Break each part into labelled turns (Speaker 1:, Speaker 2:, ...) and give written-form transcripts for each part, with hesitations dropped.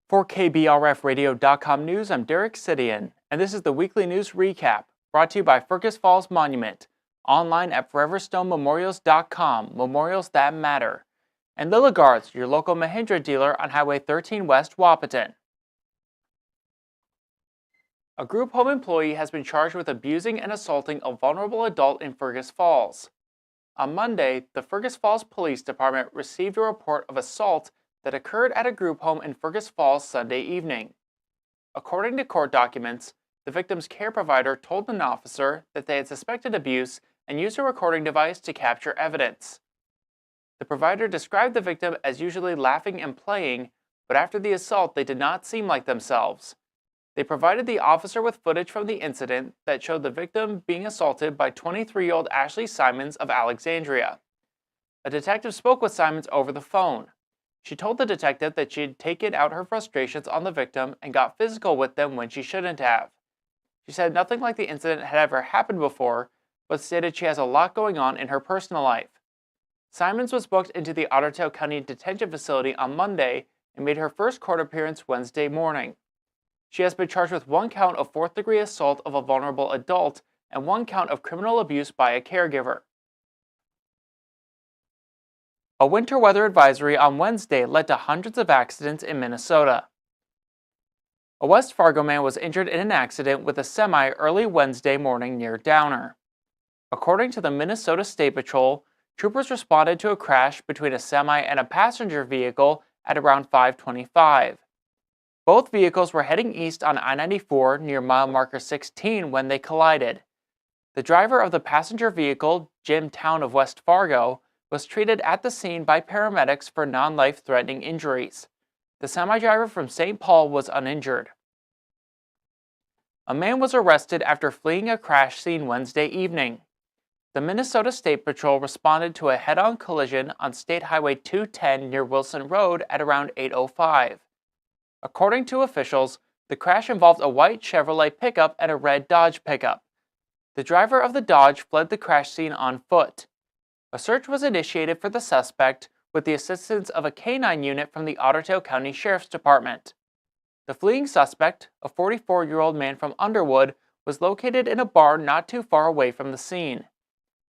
Speaker 1: For KBRFradio.com News, I'm Derek Sidian, and this is the weekly news recap, brought to you by Fergus Falls Monument, online at foreverstonememorials.com, memorials that matter, and Lilligards, your local Mahindra dealer on Highway 13 West, Wahpeton. A group home employee has been charged with abusing and assaulting a vulnerable adult in Fergus Falls. On Monday, the Fergus Falls Police Department received a report of assault that occurred at a group home in Fergus Falls Sunday evening. According to court documents, the victim's care provider told an officer that they had suspected abuse and used a recording device to capture evidence. The provider described the victim as usually laughing and playing, but after the assault they did not seem like themselves. They provided the officer with footage from the incident that showed the victim being assaulted by 23-year-old Ashley Simons of Alexandria. A detective spoke with Simons over the phone. She told the detective that she had taken out her frustrations on the victim and got physical with them when she shouldn't have. She said nothing like the incident had ever happened before, but stated she has a lot going on in her personal life. Simons was booked into the Otter County Detention Facility on Monday and made her first court appearance Wednesday morning. She has been charged with 1 count of fourth-degree assault of a vulnerable adult and 1 count of criminal abuse by a caregiver. A winter weather advisory on Wednesday led to hundreds of accidents in Minnesota. A West Fargo man was injured in an accident with a semi early Wednesday morning near Downer. According to the Minnesota State Patrol, troopers responded to a crash between a semi and a passenger vehicle at around 5:25. Both vehicles were heading east on I-94 near mile marker 16 when they collided. The driver of the passenger vehicle, Jim Town of West Fargo, was treated at the scene by paramedics for non-life-threatening injuries. The semi-driver from St. Paul was uninjured. A man was arrested after fleeing a crash scene Wednesday evening. The Minnesota State Patrol responded to a head-on collision on State Highway 210 near Wilson Road at around 8:05. According to officials, the crash involved a white Chevrolet pickup and a red Dodge pickup. The driver of the Dodge fled the crash scene on foot. A search was initiated for the suspect with the assistance of a canine unit from the Otter County Sheriff's Department. The fleeing suspect, a 44-year-old man from Underwood, was located in a bar not too far away from the scene.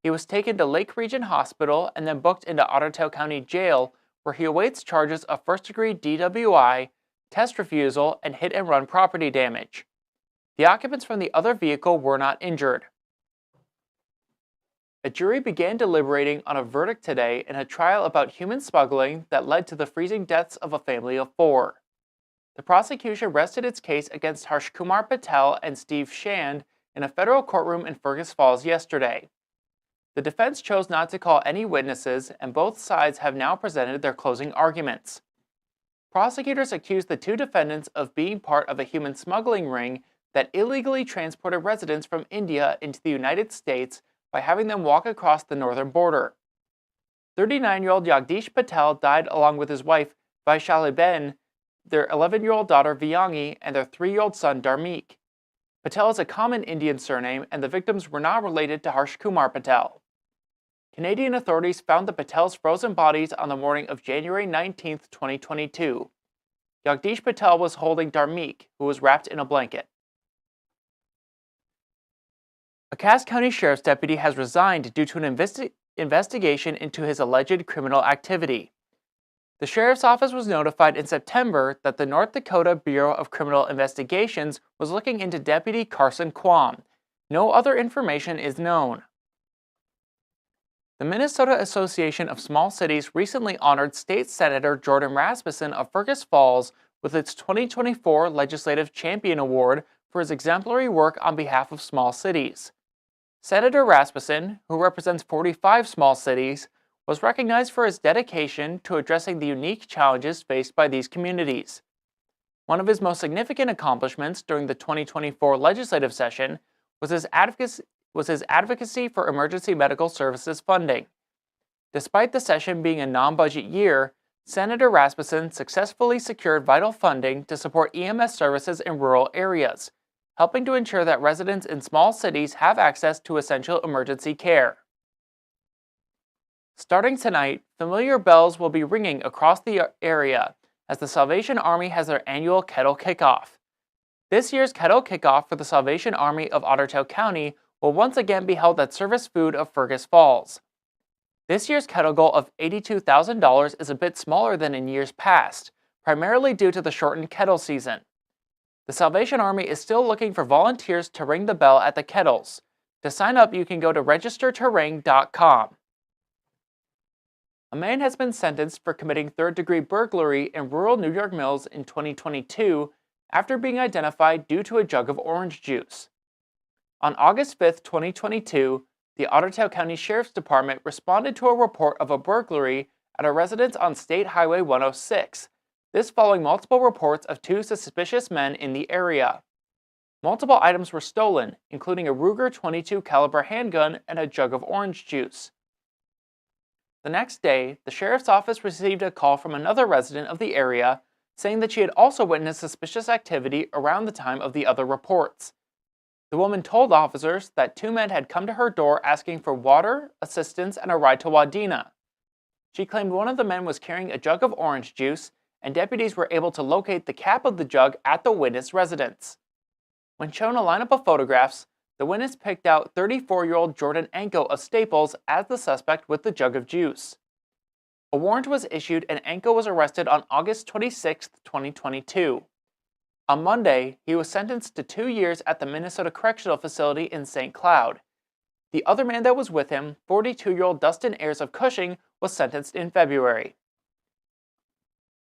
Speaker 1: He was taken to Lake Region Hospital and then booked into Otter County Jail, where he awaits charges of first-degree DWI, test refusal, and hit-and-run property damage. The occupants from the other vehicle were not injured. A jury began deliberating on a verdict today in a trial about human smuggling that led to the freezing deaths of a family of 4. The prosecution rested its case against Harshkumar Patel and Steve Shand in a federal courtroom in Fergus Falls yesterday. The defense chose not to call any witnesses, and both sides have now presented their closing arguments. Prosecutors accused the 2 defendants of being part of a human smuggling ring that illegally transported residents from India into the United States by having them walk across the northern border. 39-year-old Jagdish Patel died along with his wife Vaishali-ben, their 11-year-old daughter Viyangi, and their 3-year-old son Dharmeek. Patel is a common Indian surname, and the victims were not related to Harshkumar Patel. Canadian authorities found the Patels' frozen bodies on the morning of January 19, 2022. Jagdish Patel was holding Dharmeek, who was wrapped in a blanket. A Cass County Sheriff's deputy has resigned due to an investigation into his alleged criminal activity. The Sheriff's Office was notified in September that the North Dakota Bureau of Criminal Investigations was looking into Deputy Carson Quam. No other information is known. The Minnesota Association of Small Cities recently honored State Senator Jordan Rasmussen of Fergus Falls with its 2024 Legislative Champion Award for his exemplary work on behalf of small cities. Senator Rasmussen, who represents 45 small cities, was recognized for his dedication to addressing the unique challenges faced by these communities. One of his most significant accomplishments during the 2024 legislative session was his advocacy for emergency medical services funding. Despite the session being a non-budget year, Senator Rasmussen successfully secured vital funding to support EMS services in rural areas, helping to ensure that residents in small cities have access to essential emergency care. Starting tonight, familiar bells will be ringing across the area as the Salvation Army has their annual kettle kickoff. This year's kettle kickoff for the Salvation Army of Ottertail County will once again be held at Service Food of Fergus Falls. This year's kettle goal of $82,000 is a bit smaller than in years past, primarily due to the shortened kettle season. The Salvation Army is still looking for volunteers to ring the bell at the kettles. To sign up, you can go to registertoring.com. A man has been sentenced for committing third-degree burglary in rural New York Mills in 2022 after being identified due to a jug of orange juice. On August 5, 2022, the Ottertail County Sheriff's Department responded to a report of a burglary at a residence on State Highway 106, this following multiple reports of two suspicious men in the area. Multiple items were stolen, including a Ruger .22 caliber handgun and a jug of orange juice. The next day, the sheriff's office received a call from another resident of the area saying that she had also witnessed suspicious activity around the time of the other reports. The woman told officers that two men had come to her door asking for water, assistance, and a ride to Wadena. She claimed one of the men was carrying a jug of orange juice, and deputies were able to locate the cap of the jug at the witness' residence. When shown a lineup of photographs, the witness picked out 34-year-old Jordan Anko of Staples as the suspect with the jug of juice. A warrant was issued and Anko was arrested on August 26, 2022. On Monday, he was sentenced to 2 years at the Minnesota Correctional Facility in St. Cloud. The other man that was with him, 42-year-old Dustin Ayers of Cushing, was sentenced in February.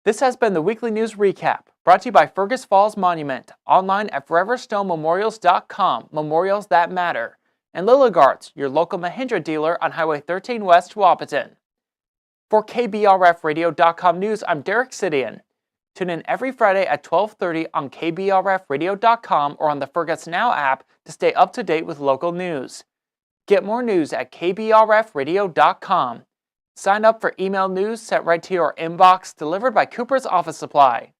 Speaker 1: This has been the Weekly News Recap, brought to you by Fergus Falls Monument, online at foreverstonememorials.com, memorials that matter, and Lilligards, your local Mahindra dealer on Highway 13 West, Wahpeton. For KBRFradio.com News, I'm Derek Sidian. Tune in every Friday at 12:30 on KBRFradio.com or on the Fergus Now app to stay up to date with local news. Get more news at KBRFradio.com. Sign up for email news sent right to your inbox, delivered by Cooper's Office Supply.